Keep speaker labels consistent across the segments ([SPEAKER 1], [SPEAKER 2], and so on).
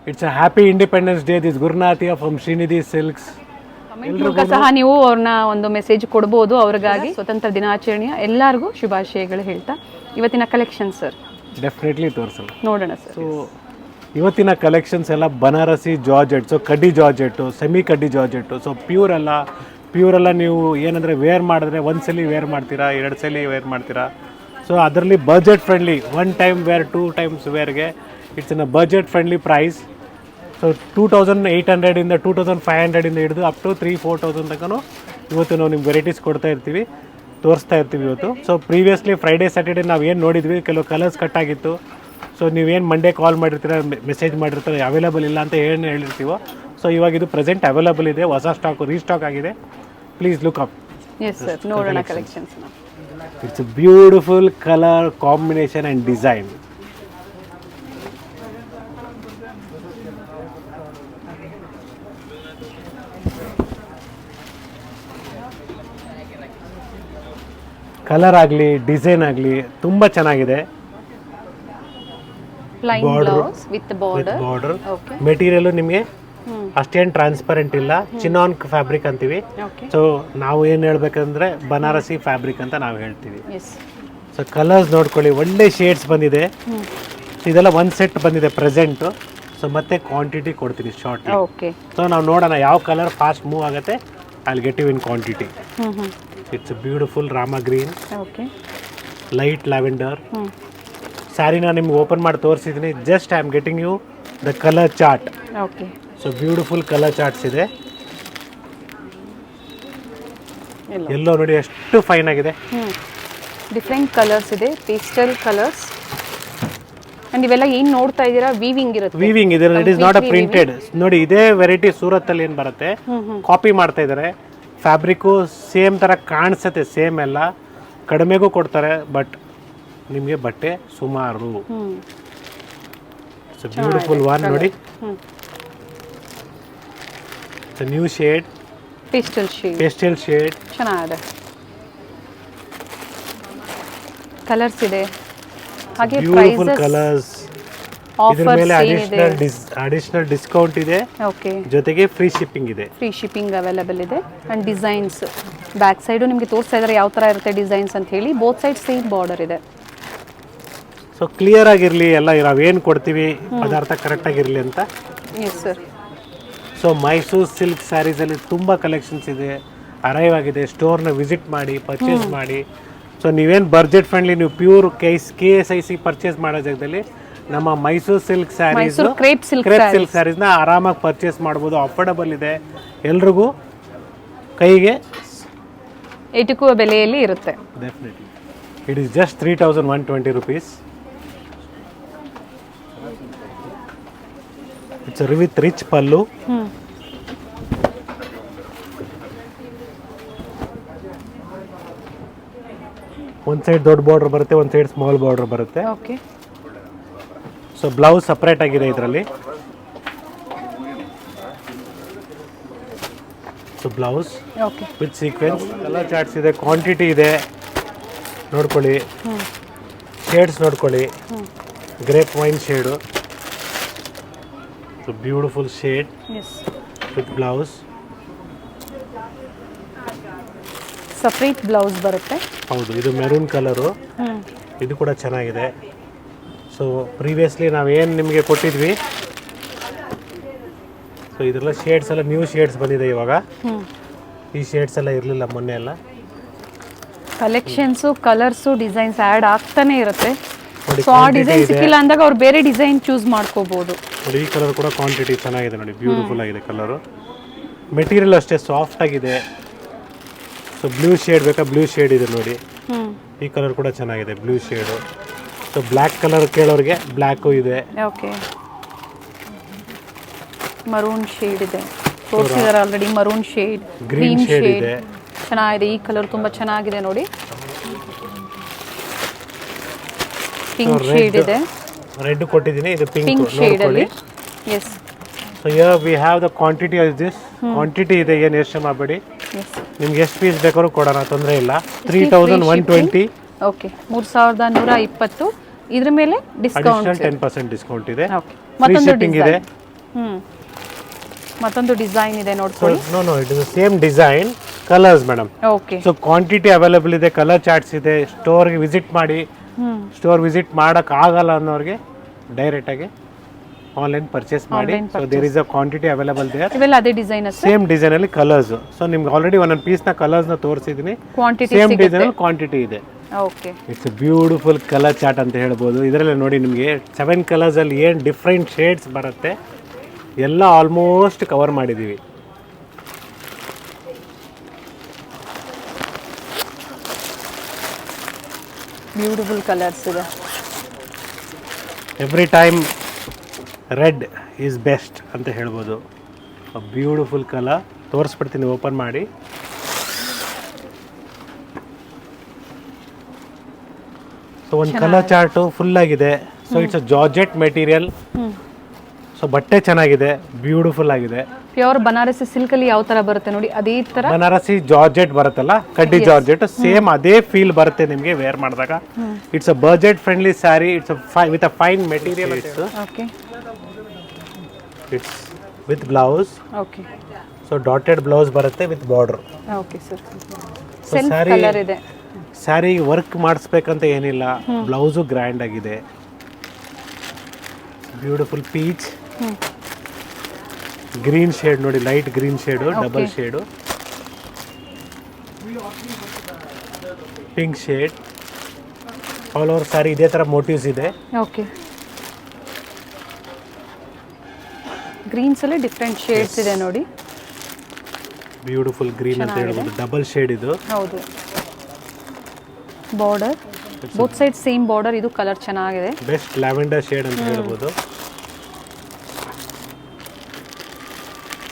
[SPEAKER 1] It's a happy independence day this ಗುರುನಾಥಿಯ from Shrinidhi silks.
[SPEAKER 2] Comment ಮೂಲಕ ಸಹ ನೀವು ಅವ್ರನ್ನ ಒಂದು ಮೆಸೇಜ್ ಕೊಡ್ಬೋದು. ಅವ್ರಿಗಾಗಿ ಸ್ವತಂತ್ರ ದಿನಾಚರಣೆಯ ಎಲ್ಲರಿಗೂ ಶುಭಾಶಯಗಳು ಹೇಳ್ತಾ ಇವತ್ತಿನ ಕಲೆಕ್ಷನ್ ಸರ್
[SPEAKER 1] ಡೆಫಿನೆಟ್ಲಿ ತೋರಿಸಲ್ಲ
[SPEAKER 2] ನೋಡೋಣ ಸರ್.
[SPEAKER 1] ಸೊ ಇವತ್ತಿನ ಕಲೆಕ್ಷನ್ಸ್ ಎಲ್ಲ ಬನಾರಸಿ ಜಾರ್ಜೆಟ್, ಸೊ ಕಡ್ಡಿ ಜಾರ್ಜೆಟ್ಟು, ಸೆಮಿ ಕಡ್ಡಿ ಜಾರ್ಜೆಟ್ಟು. ಸೊ ಪ್ಯೂರೆಲ್ಲ ನೀವು ಏನಂದರೆ ವೇರ್ ಮಾಡಿದ್ರೆ ಒಂದ್ಸಲಿ ವೇರ್ ಮಾಡ್ತೀರಾ, 2 ಸಲ ವೇರ್ ಮಾಡ್ತೀರಾ. ಸೊ ಅದರಲ್ಲಿ budget friendly, 1 time wear 2 times ವೇರ್ಗೆ it's in a budget friendly price. So 2800 2500 ಹಿಡಿದು ಅಪ್ ಟು 3-4,000 ತನಕ ಇವತ್ತು ನಾವು ನಿಮ್ಗೆ ವೆರೈಟೀಸ್ ತೋರಿಸ್ತಾ ಇರ್ತೀವಿ ಇವತ್ತು. ಸೊ ಪ್ರೀವಿಯಸ್ಲಿ ಫ್ರೈಡೇ ಸ್ಯಾಟರ್ಡೇ ನಾವು ಏನು ನೋಡಿದ್ವಿ, ಕೆಲವು ಕಲರ್ಸ್ ಕಟ್ ಆಗಿತ್ತು. ಸೊ ನೀವೇನು ಮಂಡೇ ಕಾಲ್ ಮಾಡಿರ್ತೀರ, ಮೆಸೇಜ್ ಮಾಡಿರ್ತೀರ ಅವೈಲೇಬಲ್ ಇಲ್ಲ ಅಂತ ಏನು ಹೇಳಿರ್ತೀವೋ, ಸೊ ಇವಾಗ ಇದು ಪ್ರೆಸೆಂಟ್ ಅವೈಲೇಬಲ್ ಇದೆ, ಹೊಸ ಸ್ಟಾಕ್ ರೀಸ್ಟಾಕ್ ಆಗಿದೆ. Please look up.
[SPEAKER 2] Yes sir, ನೋಡೋಣ collections.
[SPEAKER 1] It's a beautiful colour combination and design. Colour ಆಗಲಿ ಡಿಸೈನ್ ಆಗಲಿ ತುಂಬ ಚೆನ್ನಾಗಿದೆ. ಬಾರ್ಡರ್ ಮೆಟೀರಿಯಲ್ ನಿಮಗೆ ಅಷ್ಟೇನು ಟ್ರಾನ್ಸ್ಪರೆಂಟ್ ಇಲ್ಲ, ಚಿನಾನ್ ಫ್ಯಾಬ್ರಿಕ್ ಅಂತೀವಿ. ಸೊ ನಾವು ಏನು ಹೇಳ್ಬೇಕಂದ್ರೆ ಬನಾರಸಿ ಫ್ಯಾಬ್ರಿಕ್ ಅಂತ ನಾವು ಹೇಳ್ತೀವಿ. ಸೊ ಕಲರ್ಸ್ ನೋಡ್ಕೊಳ್ಳಿ, ಒಳ್ಳೆ ಶೇಡ್ಸ್ ಬಂದಿದೆ. ಇದೆಲ್ಲ ಒಂದು ಸೆಟ್ ಬಂದಿದೆ ಪ್ರೆಸೆಂಟು. ಸೊ ಮತ್ತೆ ಕ್ವಾಂಟಿಟಿ ಕೊಡ್ತೀನಿ ಶಾರ್ಟ್. ಸೊ ನಾವು ನೋಡೋಣ ಯಾವ ಕಲರ್ ಫಾಸ್ಟ್ ಮೂವ್ ಆಗುತ್ತೆ. I get you in quantity. It's beautiful Rama green, light lavender. ಸ್ಯಾರಿನ ನಿಮ್ಗೆ ಓಪನ್ ಮಾಡಿ ತೋರಿಸಿದ್ದೀನಿ. Just I am getting you the colour chart. So beautiful colour charts ಇದೆ. ಎಲ್ಲೋ ನೋಡಿ ಎಷ್ಟು ಫೈನ್ ಆಗಿದೆ.
[SPEAKER 2] ಡಿಫ್ರೆಂಟ್ ಕಲರ್ಸ್ ಇದೆ, ಪೇಸ್ಟಲ್ ಕಲರ್ಸ್. ಅಂಡ್ ಇವೆಲ್ಲ ಏನು ನೋಡ್ತಾ ಇದ್ದೀರಾ, ವೀವಿಂಗ್ ಇರುತ್ತೆ.
[SPEAKER 1] ವೀವಿಂಗ್ ಇದೆ, it is not a printed. ನೋಡಿ ಇದೇ ವೆರೈಟಿ ಸೂರತ್ತಲ್ಲಿ ಏನು ಬರುತ್ತೆ, ಕಾಪಿ ಮಾಡ್ತಾ ಇದ್ದಾರೆ. ಫ್ಯಾಬ್ರಿಕ್ಕು ಸೇಮ್ ಥರ ಕಾಣಿಸುತ್ತೆ, ಸೇಮ್ ಎಲ್ಲ ಕಡಿಮೆಗೂ ಕೊಡ್ತಾರೆ. ಬಟ್ ನಿಮಗೆ ಬಟ್ಟೆ ಸುಮಾರು. ಸೊ ಬ್ಯೂಟಿಫುಲ್ ಒನ್ ನೋಡಿ, ನ್ಯೂ ಶೇಡ್, ಪೇಸ್ಟಲ್ ಶೇಡ್
[SPEAKER 2] ಚೆನ್ನಾಗಿದೆ. ಕಲರ್ಸ್ ಇದೆ, ಹಾಗೆ
[SPEAKER 1] ಬ್ಯೂಟಿಫುಲ್ ಕಲರ್ಸ್. ಇದರ ಮೇಲೆ ಅಡಿಷನಲ್ ಡಿಸ್ಕೌಂಟ್ ಇದೆ, ಜೊತೆಗೆ ಫ್ರೀ ಶಿಪ್ಪಿಂಗ್ ಇದೆ.
[SPEAKER 2] ಫ್ರೀ ಶಿಪ್ಪಿಂಗ್ ಅವೈಲೇಬಲ್ ಇದೆ. ಅಂಡ್ ಡಿಸೈನ್ಸ್ ಬ್ಯಾಕ್ ಸೈಡು ನಿಮಗೆ ತೋರಿಸ್ತಾ ಇದ್ದಾರೆ ಯಾವ ಥರ ಇರುತ್ತೆ ಡಿಸೈನ್ಸ್ ಅಂತ ಹೇಳಿ. ಬೋತ್ ಸೈಡ್ ಸೇಮ್ ಬಾರ್ಡರ್ ಇದೆ.
[SPEAKER 1] ಸೊ ಕ್ಲಿಯರ್ ಆಗಿರಲಿ, ಎಲ್ಲ ನಾವೇನು ಕೊಡ್ತೀವಿ ಪದಾರ್ಥ ಕರೆಕ್ಟ್ ಆಗಿರಲಿ ಅಂತ.
[SPEAKER 2] Yes sir.
[SPEAKER 1] So Mysuru silk ಸ್ಯಾರೀಸಲ್ಲಿ ತುಂಬ ಕಲೆಕ್ಷನ್ಸ್ ಇದೆ, ಅರೈವ್ ಆಗಿದೆ. ಸ್ಟೋರ್ನ ವಿಸಿಟ್ ಮಾಡಿ, ಪರ್ಚೇಸ್ ಮಾಡಿ. ಸೊ ನೀವೇನು ಬಜೆಟ್ ಫ್ರೆಂಡ್ಲಿ, ನೀವು ಪ್ಯೂರ್ KSIC ಪರ್ಚೇಸ್ ಮಾಡೋ ಜಾಗದಲ್ಲಿ ನಮ್ಮ Mysuru silk saris, crepe silk ಸ್ಯಾರೀಸ್ನ ಆರಾಮಾಗಿ ಪರ್ಚೇಸ್ ಮಾಡ್ಬೋದು. ಅಫೋರ್ಡಬಲ್ ಇದೆ, ಎಲ್ರಿಗೂ ಕೈಗೆ
[SPEAKER 2] ಎಟುಕುವ ಬೆಲೆಯಲ್ಲಿ ಇರುತ್ತೆ.
[SPEAKER 1] Definitely it is just 3,120 rupees. It's with rich pallu. ಒಂದು ಸೈಡ್ ದೊಡ್ಡ ಬಾರ್ಡರ್ ಬರುತ್ತೆ, ಒಂದು ಸೈಡ್ ಸ್ಮಾಲ್ ಬಾರ್ಡರ್ ಬರುತ್ತೆ. ಸೊ ಬ್ಲೌಸ್ ಸಪ್ರೇಟ್ ಆಗಿದೆ ಇದರಲ್ಲಿ. So blouse with sequence. Colour charts ಇದೆ, ಕ್ವಾಂಟಿಟಿ ಇದೆ, ನೋಡ್ಕೊಳ್ಳಿ. ಶೇಡ್ಸ್ ನೋಡ್ಕೊಳ್ಳಿ, grape wine shade. So beautiful shade with blouse.
[SPEAKER 2] Separate blouse ಬರುತ್ತೆ.
[SPEAKER 1] ಹೌದು, ಇದು ಮೆರೂನ್ ಕಲರು, ಇದು ಕೂಡ ಚೆನ್ನಾಗಿದೆ. ಸೊ ಪ್ರೀವಿಯಸ್ಲಿ ನಾವೇನು ನಿಮಗೆ ಕೊಟ್ಟಿದ್ವಿ, ಸೊ ಇದೆಲ್ಲ ಶೇಡ್ಸ್ ಎಲ್ಲ ನ್ಯೂ ಶೇಡ್ಸ್ ಬಂದಿದೆ ಇವಾಗ. ಈ ಶೇಡ್ಸ್ ಎಲ್ಲ ಇರಲಿಲ್ಲ ಮೊನ್ನೆ ಎಲ್ಲ.
[SPEAKER 2] ಕಲೆಕ್ಷನ್ಸು, ಕಲರ್ಸು, ಡಿಸೈನ್ಸ್ ಆ್ಯಡ್ ಆಗ್ತಾನೆ ಇರುತ್ತೆ. ಸೊ ಆ ಡಿಸೈನ್ ಸಿಕ್ಕಿಲ್ಲ ಅಂದಾಗ ಅವ್ರು ಬೇರೆ ಡಿಸೈನ್ ಚೂಸ್ ಮಾಡ್ಕೋಬಹುದು.
[SPEAKER 1] ನೋಡಿ ಈ ಕಲರ್ ಕೂಡ ಕ್ವಾಂಟಿಟಿ ಚೆನ್ನಾಗಿದೆ, ನೋಡಿ ಬ್ಯೂಟಿಫುಲ್ ಆಗಿದೆ ಕಲರು. ಮೆಟೀರಿಯಲ್ ಅಷ್ಟೇ ಸಾಫ್ಟ್ ಆಗಿದೆ. ಸೊ ಬ್ಲೂ ಶೇಡ್ ಬೇಕಾ, ಬ್ಲೂ ಶೇಡ್ ಇದೆ ನೋಡಿ. ಈ ಕಲರ್ ಕೂಡ ಚೆನ್ನಾಗಿದೆ, blue shade. So black colour ಕೇಳೋರಿಗೆ ಬ್ಲ್ಯಾಕು ಇದೆ.
[SPEAKER 2] ಮರೂನ್ ಶೇಡ್ ಇದೆ, ತೋರಿಸಿದ್ದಾರೆ already. Maroon shade, green shade ಇದೆ, ಚೆನ್ನಾಗಿದೆ. ಈ ಕಲರ್ ತುಂಬಾ ಚೆನ್ನಾಗಿದೆ ನೋಡಿ. ಪಿಂಕ್ ಶೇಡ್ ಇದೆ,
[SPEAKER 1] ರೆಡ್ ಕೊಟ್ಟಿದ್ದೀನಿ, ಇದು
[SPEAKER 2] ಪಿಂಕ್ ಶೇಡ್ ಅಲ್ಲಿ. Yes.
[SPEAKER 1] So here we have the quantity of this. Quantity ಇದೆ, ಏನು ಯೋಚನೆ ಮಾಡಬೇಡಿ. ನಿಮ್ಗೆ ಎಷ್ಟು ಪೀಸ್ ಬೇಕಾದ್ರೂ ಕೊಡೋಣ, ತೊಂದರೆ ಇಲ್ಲ. 3,120.
[SPEAKER 2] ಓಕೆ, 3,120. ಇದ್ರ ಮೇಲೆ ಡಿಸ್ಕೌಂಟ್
[SPEAKER 1] 10% ಡಿಸ್ಕೌಂಟ್ ಇದೆ. ಫ್ರೀ ಶಿಪ್ಪಿಂಗ್ ಇದೆ.
[SPEAKER 2] ಮತ್ತೊಂದು ಡಿಸೈನ್ ಇದೆ ನೋಡ್ಕೊಳ್ಳಿ.
[SPEAKER 1] No it is same design, colours madam.
[SPEAKER 2] Okay.
[SPEAKER 1] So quantity available ಇದೆ, ಕಲರ್ ಚಾರ್ಟ್ಸ್ ಇದೆ. ಸ್ಟೋರ್ಗೆ ವಿಸಿಟ್ ಮಾಡಿ, ಸ್ಟೋರ್ ವಿಸಿಟ್ ಮಾಡಕ್ ಆಗಲ್ಲ ಅನ್ನೋರಿಗೆ ಡೈರೆಕ್ಟ್ ಆಗಿ ಆನ್ಲೈನ್ ಪರ್ಚೇಸ್ ಮಾಡಿ. So there is a quantity available there.
[SPEAKER 2] ಇವೆಲ್ಲ ಅದೇ ಡಿಸೈನ್
[SPEAKER 1] ಸೇಮ್ ಡಿಸೈನ್ ಅಲ್ಲಿ ಕಲರ್ಸ್. ಸೊ ನಿಮ್ಗೆ ಆಲ್ರೆಡಿ ಒಂದೊಂದು ಪೀಸ್ ನ ಕಲರ್ಸ್ ನ ತೋರಿಸಿದೀನಿ.
[SPEAKER 2] ಕ್ವಾಂಟಿಟಿ
[SPEAKER 1] ಸೇಮ್ ಡಿಸೈನ್ ಅಲ್ಲಿ ಕ್ವಾಂಟಿಟಿ ಇದೆ.
[SPEAKER 2] Okay.
[SPEAKER 1] It's beautiful colour chart ಅಂತ ಹೇಳ್ಬೋದು. ಇದರಲ್ಲಿ ನೋಡಿ ನಿಮಗೆ 7 ಕಲರ್ಸ್ ಅಲ್ಲಿ ಏನು ಡಿಫ್ರೆಂಟ್ ಶೇಡ್ಸ್ ಬರುತ್ತೆ ಎಲ್ಲ ಆಲ್ಮೋಸ್ಟ್ ಕವರ್ ಮಾಡಿದ್ದೀವಿ.
[SPEAKER 2] ಬ್ಯೂಟಿಫುಲ್ ಕಲರ್ಸ್ ಇದೆ.
[SPEAKER 1] Every time red is best ಅಂತ ಹೇಳ್ಬೋದು. ಬ್ಯೂಟಿಫುಲ್ ಕಲರ್ ತೋರಿಸ್ಬಿಡ್ತೀನಿ, ಓಪನ್ ಮಾಡಿ. ಸೊ ಒಂದು ಕಲರ್ ಚಾರ್ಟು ಫುಲ್ ಆಗಿದೆ. So it's a georgette material. So ಬಟ್ಟೆ ಚೆನ್ನಾಗಿದೆ, ಬ್ಯೂಟಿಫುಲ್ ಆಗಿದೆ.
[SPEAKER 2] ಪ್ಯೂರ್ ಬನಾರಸಿ ಸಿಲ್ಕ್ ಅಲ್ಲಿ ಯಾವ ತರ ಬರುತ್ತೆ ನೋಡಿ ಅದೇ ತರ
[SPEAKER 1] ಬನಾರಸಿ ಜಾರ್ಜೆಟ್ ಬರುತ್ತಲ್ಲ, ಕಡ್ಡಿ ಜಾರ್ಜೆಟ್ ಸೇಮ್ ಅದೇ ಫೀಲ್ ಬರುತ್ತೆ ನಿಮಗೆ ವೇರ್ ಮಾಡಿದಾಗ. It's a budget friendly sari. It's with a fine material.
[SPEAKER 2] Okay.
[SPEAKER 1] It's with blouse.
[SPEAKER 2] Okay.
[SPEAKER 1] So dotted blouse ಬರುತ್ತೆ with border.
[SPEAKER 2] Okay sir. Self colour ಇದೆ.
[SPEAKER 1] ಸ್ಯಾರಿ ವರ್ಕ್ ಮಾಡಿಸ್ಬೇಕಂತ ಏನಿಲ್ಲ, ಬ್ಲೌಸು ಗ್ರ್ಯಾಂಡ್ ಆಗಿದೆ. Beautiful peach green shade ನೋಡಿ, light green shade, double shade, pink shade. All over sari ಇದೇ ತರ motifs ಇದೆ.
[SPEAKER 2] Okay. Greens ಅಲ್ಲಿ ಡಿಫರೆಂಟ್ ಶೇಡ್ಸ್ ಇದೆ ನೋಡಿ.
[SPEAKER 1] ಬ್ಯೂಟಿಫುಲ್ ಗ್ರೀನ್ ಅಂತ ಹೇಳ್ಬೋದು, ಡಬಲ್ ಶೇಡ್ ಇದು.
[SPEAKER 2] ಹೌದು. Border both side same border. ಇದು ಕಲರ್ ಚೆನ್ನಾಗಿದೆ.
[SPEAKER 1] ಬೆಸ್ಟ್ ಲ್ಯಾವೆಂಡರ್ ಶೇಡ್ ಅಂತ ಹೇಳ್ಬೋದು.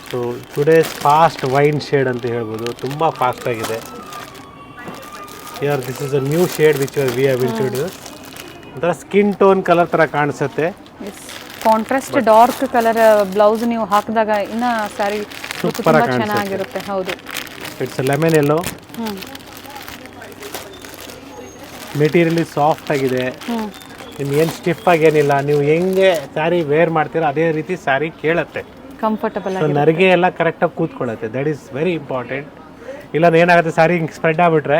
[SPEAKER 1] So today's fast wine shade ಅಂತ ಹೇಳ್ಬೋದು, ತುಂಬ ಫಾಸ್ಟ್ ಆಗಿದೆ. This is a new shade which we have introduce. ಒಂಥರ ಸ್ಕಿನ್ ಟೋನ್ ಕಲರ್ ಥರ ಕಾಣಿಸುತ್ತೆ.
[SPEAKER 2] ಕಾಂಟ್ರಾಸ್ಟ್ ಡಾರ್ಕ್ ಕಲರ್ ಬ್ಲೌಸ್ ನೀವು ಹಾಕಿದಾಗ ಇನ್ನ ಸ್ಯಾರಿ
[SPEAKER 1] ಸೂಪರ್ ಆಗಿ
[SPEAKER 2] ಚೆನ್ನಾಗಿರುತ್ತೆ. ಹೌದು.
[SPEAKER 1] It's lemon yellow. Material soft ಆಗಿದೆ. ನಿಮ್ಗೆ ಏನು ಸ್ಟಿಫ್ ಆಗೇನಿಲ್ಲ. ನೀವು ಹೆಂಗೆ ಸ್ಯಾರಿ ವೇರ್ ಮಾಡ್ತೀರಾ ಅದೇ ರೀತಿ ಸ್ಯಾರಿ ಕೇಳುತ್ತೆ.
[SPEAKER 2] ಕಂಫರ್ಟಬಲ್
[SPEAKER 1] ಸೊ ನರಿಗೆ ಎಲ್ಲ ಕರೆಕ್ಟಾಗಿ ಕೂತ್ಕೊಳ್ಳುತ್ತೆ. That is very important. ಇಲ್ಲ ಏನಾಗುತ್ತೆ ಸ್ಯಾರಿ ಹಿಂಗೆ ಸ್ಪ್ರೆಡ್ ಆಗಿಬಿಟ್ರೆ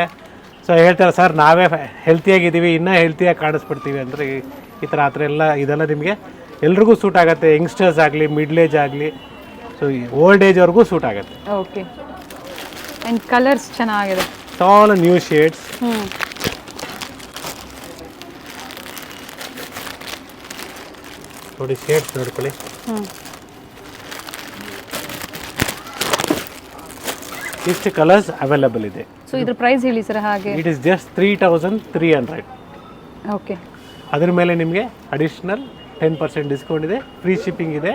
[SPEAKER 1] ಸೊ ಹೇಳ್ತಾರೆ ಸರ್ ನಾವೇ ಹೆಲ್ತಿಯಾಗಿದ್ದೀವಿ ಇನ್ನೂ ಹೆಲ್ತಿಯಾಗಿ ಕಾಣಿಸ್ಬಿಡ್ತೀವಿ ಅಂದರೆ ಈ ಥರ ಆ ಥರ ಎಲ್ಲ ಇದೆಲ್ಲ ನಿಮಗೆ ಎಲ್ರಿಗೂ ಸೂಟ್ ಆಗುತ್ತೆ. ಯಂಗ್ಸ್ಟರ್ಸ್ ಆಗಲಿ, ಮಿಡ್ಲ್ ಏಜ್ ಆಗಲಿ, ಸೊ ಓಲ್ಡ್ ಏಜ್ವರೆಗೂ ಸೂಟ್ ಆಗುತ್ತೆ.
[SPEAKER 2] ಓಕೆ. ಆ್ಯಂಡ್ ಕಲರ್ಸ್ ಚೆನ್ನಾಗಿದೆ.
[SPEAKER 1] All new shades. ನೋಡಿ ಶೇಡ್ಸ್ ನೋಡ್ಕೊಳ್ಳಿ. ಇಷ್ಟು ಕಲರ್ಸ್ ಅವೈಲೇಬಲ್ ಇದೆ.
[SPEAKER 2] ಸೊ ಇದ್ರ ಪ್ರೈಸ್ ಹೇಳಿ ಸರ್ ಹಾಗೆ.
[SPEAKER 1] It is just 3,300.
[SPEAKER 2] ಓಕೆ.
[SPEAKER 1] ಅದ್ರ ಮೇಲೆ ನಿಮಗೆ ಅಡಿಷ್ನಲ್ 10% ಡಿಸ್ಕೌಂಟ್ ಇದೆ, ಫ್ರೀ ಶಿಪ್ಪಿಂಗ್ ಇದೆ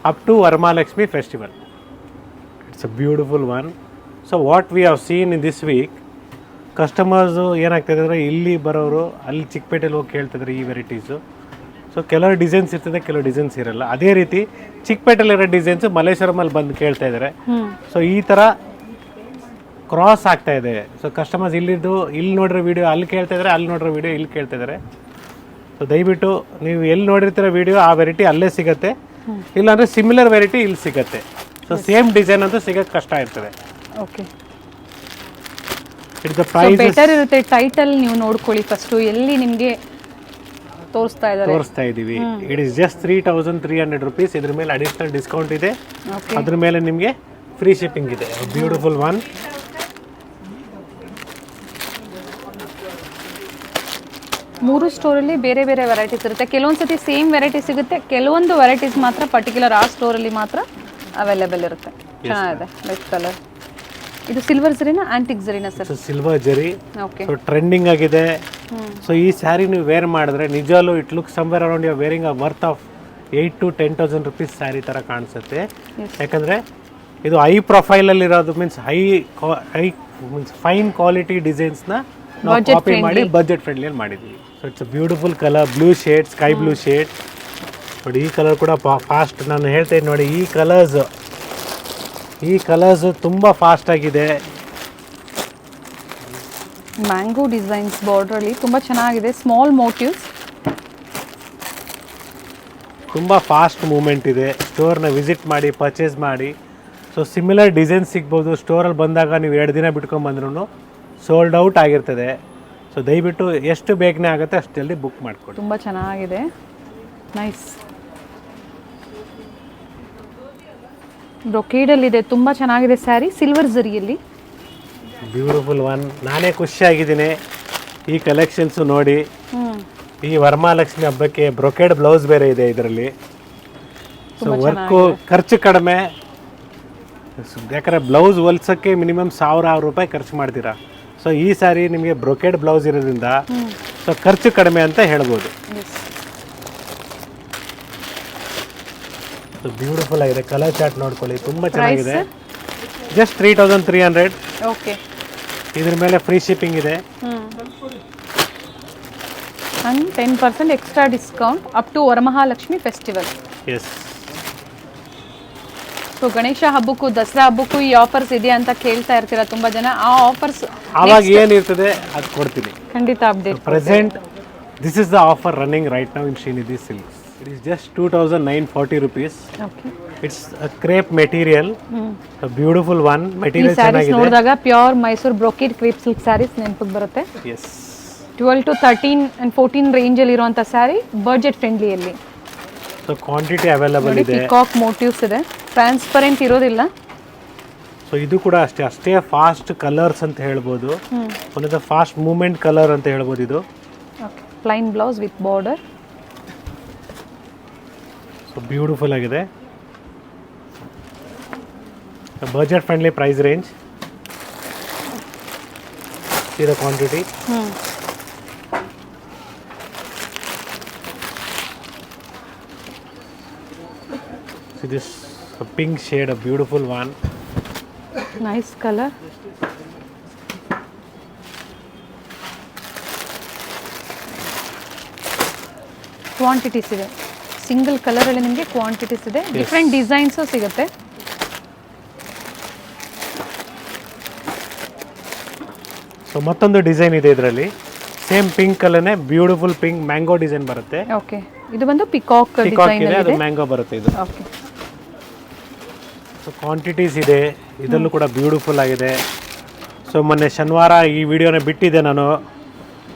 [SPEAKER 1] up to Varamahalakshmi festival. It's a beautiful one. So what we have seen in this week, customers ಏನಾಗ್ತದೆ ಅಂದರೆ ಇಲ್ಲಿ ಬರೋರು ಅಲ್ಲಿ ಚಿಕ್ಕಪೇಟೆಯಲ್ಲಿ ಹೋಗಿ ಕೇಳ್ತಿದ್ದಾರೆ ಈ ವೆರೈಟೀಸು. ಸೊ ಕೆಲವು ಡಿಸೈನ್ಸ್ ಇರ್ತದೆ, ಕೆಲವು ಡಿಸೈನ್ಸ್ ಇರಲ್ಲ. ಅದೇ ರೀತಿ ಚಿಕ್ಕಪೇಟೆಯಲ್ಲಿರೋ ಡಿಸೈನ್ಸು ಮಲ್ಲೇಶ್ವರಮಲ್ಲಿ ಬಂದು ಕೇಳ್ತಾ ಇದ್ದಾರೆ. ಸೊ ಈ ಥರ ಕ್ರಾಸ್ ಆಗ್ತಾ ಇದೆ. ಸೊ ಕಸ್ಟಮರ್ಸ್ ಇಲ್ಲಿ ನೋಡಿರೋ ವಿಡಿಯೋ ಅಲ್ಲಿ ಕೇಳ್ತಾ ಇದ್ದಾರೆ, ಅಲ್ಲಿ ನೋಡಿರೋ ವಿಡಿಯೋ ಇಲ್ಲಿ ಕೇಳ್ತಾ ಇದ್ದಾರೆ. ಸೊ ದಯವಿಟ್ಟು ನೀವು ಎಲ್ಲಿ ನೋಡಿರ್ತೀರ ವಿಡಿಯೋ ಆ ವೆರೈಟಿ ಅಲ್ಲೇ ಸಿಗುತ್ತೆ, ಇಲ್ಲಾಂದರೆ ಸಿಮಿಲರ್ ವೆರೈಟಿ ಇಲ್ಲಿ ಸಿಗುತ್ತೆ. ಸೊ ಸೇಮ್ ಡಿಸೈನ್ ಅಂತೂ ಸಿಗೋಕ್ಕೆ ಕಷ್ಟ ಇರ್ತದೆ.
[SPEAKER 2] Okay.
[SPEAKER 1] It's the price
[SPEAKER 2] better ಇರುತ್ತೆ. ಟೈಟಲ್ ನೀವು ನೋಡ್ಕೊಳ್ಳಿ ಫಸ್ಟು ಎಲ್ಲಿ ನಿಮಗೆ ತೋರಿಸ್ತಾ
[SPEAKER 1] ಇದ್ದೀವಿ. It is just 3,300 rupees. ಇದ್ರ ಮೇಲೆ ಅಡಿಷನಲ್ ಡಿಸ್ಕೌಂಟ್ ಇದೆ. ಅದ್ರ ಮೇಲೆ ನಿಮಗೆ ಫ್ರೀ ಶಿಪ್ಪಿಂಗ್ ಇದೆ. Beautiful one.
[SPEAKER 2] ಮೂರು ಸ್ಟೋರಲ್ಲಿ ಬೇರೆ ಬೇರೆ ವೆರೈಟೀಸ್ ಇರುತ್ತೆ. ಕೆಲವೊಂದು ಸತಿ ಸೇಮ್ ವೆರೈಟಿ ಸಿಗುತ್ತೆ, ಕೆಲವೊಂದು ವೆರೈಟೀಸ್ ಮಾತ್ರ ಪರ್ಟಿಕ್ಯುಲರ್ ಆ ಸ್ಟೋರಲ್ಲಿ ಮಾತ್ರ ಅವೈಲೇಬಲ್ ಇರುತ್ತೆ. ಚೆನ್ನಾಗಿದೆ. Light colour. ಇದು ಸಿಲ್ವರ್ ಜರಿನಾ ಆಂಟಿಕ್ ಜರಿನಾ sir?
[SPEAKER 1] Silver zari.
[SPEAKER 2] Okay.
[SPEAKER 1] So trending ಆಗಿದೆ. ಸೊ ಈ ಸ್ಯಾರಿ ನೀವು ವೇರ್ ಮಾಡಿದ್ರೆ ನಿಜವಲ್ಲೂ it look somewhere around you wearing a worth of 8,000 to 10,000 rupees sari ಥರ ಕಾಣಿಸುತ್ತೆ. ಯಾಕಂದರೆ ಇದು ಹೈ ಪ್ರೊಫೈಲಲ್ಲಿ ಇರೋದು, means high means fine quality ಡಿಸೈನ್ಸ್ನ ನಾವು ಕಾಪಿ ಮಾಡಿ ಬಜೆಟ್ ಫ್ರೆಂಡ್ಲಿಯಲ್ಲಿ ಮಾಡಿದ್ದೀವಿ. So it's a beautiful colour, blue shade, sky blue shade. ನೋಡಿ ಈ ಕಲರ್ ಕೂಡ ಫಾಸ್ಟ್. ನಾನು ಹೇಳ್ತಾ ಇದ್ದೀನಿ ನೋಡಿ, ಈ ಕಲರ್ಸು ತುಂಬ ಫಾಸ್ಟ್ ಆಗಿದೆ.
[SPEAKER 2] ಮ್ಯಾಂಗೋ ಡಿಸೈನ್ಸ್ ಬಾರ್ಡ್ರಲ್ಲಿ ತುಂಬ ಚೆನ್ನಾಗಿದೆ. Small motives.
[SPEAKER 1] ತುಂಬ ಫಾಸ್ಟ್ ಮೂಮೆಂಟ್ ಇದೆ. ಸ್ಟೋರ್ನ ವಿಸಿಟ್ ಮಾಡಿ ಪರ್ಚೇಸ್ ಮಾಡಿ. ಸೊ ಸಿಮಿಲರ್ ಡಿಸೈನ್ ಸಿಗ್ಬೋದು. ಸ್ಟೋರಲ್ಲಿ ಬಂದಾಗ ನೀವು 2 ದಿನ ಬಿಟ್ಕೊಂಡ್ಬಂದ್ರೂ ಸೋಲ್ಡ್ ಔಟ್ ಆಗಿರ್ತದೆ. ಸೊ ದಯವಿಟ್ಟು ಎಷ್ಟು ಬೇಗನೆ ಆಗುತ್ತೆ ಅಷ್ಟು ಜಲ್ದಿ ಬುಕ್ ಮಾಡಿಕೊಡಿ.
[SPEAKER 2] ತುಂಬ ಚೆನ್ನಾಗಿದೆ, ನೈಸ್. ಬ್ರೊಕೇಡಲ್ಲಿದೆ, ತುಂಬ ಚೆನ್ನಾಗಿದೆ ಸ್ಯಾರಿ, ಸಿಲ್ವರ್ ಝರಿಯಲ್ಲಿ.
[SPEAKER 1] Beautiful one. ನಾನೇ ಖುಷಿಯಾಗಿದ್ದೀನಿ ಈ ಕಲೆಕ್ಷನ್ಸು ನೋಡಿ. ಈ ವರಮಹಾಲಕ್ಷ್ಮಿ ಹಬ್ಬಕ್ಕೆ ಬ್ರೊಕೇಡ್ ಬ್ಲೌಸ್ ಬೇರೆ ಇದೆ ಇದರಲ್ಲಿ. ಸೊ ವರ್ಕು ಖರ್ಚು ಕಡಿಮೆ, ಯಾಕಂದರೆ ಬ್ಲೌಸ್ ಹೊಲ್ಸೋಕ್ಕೆ ಮಿನಿಮಮ್ 1000 ರೂಪಾಯಿ ಖರ್ಚು ಮಾಡ್ತೀರಾ. ಸೊ ಈ ಸಾರಿ ನಿಮಗೆ ಬ್ರೊಕೇಡ್ ಬ್ಲೌಸ್ ಇರೋದ್ರಿಂದ ಸೊ ಖರ್ಚು ಕಡಿಮೆ ಅಂತ ಹೇಳ್ಬೋದು. ಸೊ ಬ್ಯೂಟಿಫುಲ್ ಆಗಿದೆ. ಕಲರ್ ಚಾರ್ಟ್ ನೋಡ್ಕೊಳ್ಳಿ, ತುಂಬ ಚೆನ್ನಾಗಿದೆ. ಜಸ್ಟ್ 3300.
[SPEAKER 2] ಓಕೆ.
[SPEAKER 1] ಇದ್ರ ಮೇಲೆ ಫ್ರೀ ಶಿಪ್ಪಿಂಗ್ ಇದೆ.
[SPEAKER 2] And 10% extra discount up to Varamahalakshmi festival.
[SPEAKER 1] Yes.
[SPEAKER 2] So Ganesha ಹಬ್ಬಕ್ಕೂ ದಸರಾ ಹಬ್ಬಕ್ಕೂ ಈ ಆಫರ್ಸ್ ಇದೆಯಾ ಅಂತ ಕೇಳ್ತಾ ಇರ್ತೀರಾ ತುಂಬ ಜನ. ಆ ಆಫರ್ಸ್
[SPEAKER 1] ಆವಾಗ ಏನಿರ್ತದೆ ಅದು ಕೊಡ್ತೀನಿ
[SPEAKER 2] ಖಂಡಿತ update.
[SPEAKER 1] Present this is the offer running right now in Srinidhi silks. It is just 2940 rupees.
[SPEAKER 2] Okay.
[SPEAKER 1] It's a crepe material, beautiful one.
[SPEAKER 2] ಈ
[SPEAKER 1] ಮೆಟೀರಿಯಲ್
[SPEAKER 2] ಸ್ಯಾರೀಸ್
[SPEAKER 1] ಚೆನ್ನಾಗಿದೆ.
[SPEAKER 2] ನೋಡಿದಾಗ pure Mysuru brocade crepe silk sarees ನೆನಪಿಗೆ ಬರುತ್ತೆ.
[SPEAKER 1] ಎಸ್.
[SPEAKER 2] 12 to 13 and 14 ರೇಂಜಲ್ಲಿ ಇರುವಂಥ sari, budget ಫ್ರೆಂಡ್ಲಿಯಲ್ಲಿ.
[SPEAKER 1] So quantity available ಇದೆ.
[SPEAKER 2] Peacock motifs ಇದೆ, ಟ್ರಾನ್ಸ್ಪರೆಂಟ್ ಇರೋದಿಲ್ಲ.
[SPEAKER 1] ಸೊ ಇದು ಕೂಡ ಅಷ್ಟೇ ಫಾಸ್ಟ್ ಕಲರ್ಸ್ ಅಂತ ಹೇಳ್ಬೋದು. One of the fast movement colour ಅಂತ ಹೇಳ್ಬೋದು ಇದು.
[SPEAKER 2] Okay. Plain blouse with border.
[SPEAKER 1] So beautiful ಆಗಿದೆ. Budget friendly price range. ಇದರ quantity. This a pink shade, a beautiful one.
[SPEAKER 2] Nice colour. Quantities ಇದೆ, ಸಿಂಗಲ್ ಕಲರಲ್ಲಿ ನಿಮಗೆ ಕ್ವಾಂಟಿಟೀಸ್ ಇದೆ. ಡಿಫ್ರೆಂಟ್ ಡಿಸೈನ್ಸು ಸಿಗುತ್ತೆ.
[SPEAKER 1] ಸೊ ಮತ್ತೊಂದು ಡಿಸೈನ್ ಇದೆ ಇದರಲ್ಲಿ. ಸೇಮ್ ಪಿಂಕ್ ಕಲರ್ನೇ ಬ್ಯೂಟಿಫುಲ್ ಪಿಂಕ್ ಮ್ಯಾಂಗೋ ಡಿಸೈನ್ ಬರುತ್ತೆ.
[SPEAKER 2] ಓಕೆ. ಇದು ಬಂದು ಪಿಕಾಕ್ ಡಿಸೈನ್
[SPEAKER 1] ಇದೆ, ಅದು
[SPEAKER 2] ಇದೆ.
[SPEAKER 1] ಮ್ಯಾಂಗೋ ಬರುತ್ತೆ ಇದು.
[SPEAKER 2] ಓಕೆ.
[SPEAKER 1] ಸೊ ಕ್ವಾಂಟಿಟೀಸ್ ಇದೆ ಇದರಲ್ಲೂ ಕೂಡ ಬ್ಯೂಟಿಫುಲ್ ಆಗಿದೆ. ಸೊ ಮೊನ್ನೆ ಶನಿವಾರ ಈ ವಿಡಿಯೋನ ಬಿಟ್ಟಿದ್ದೆ ನಾನು.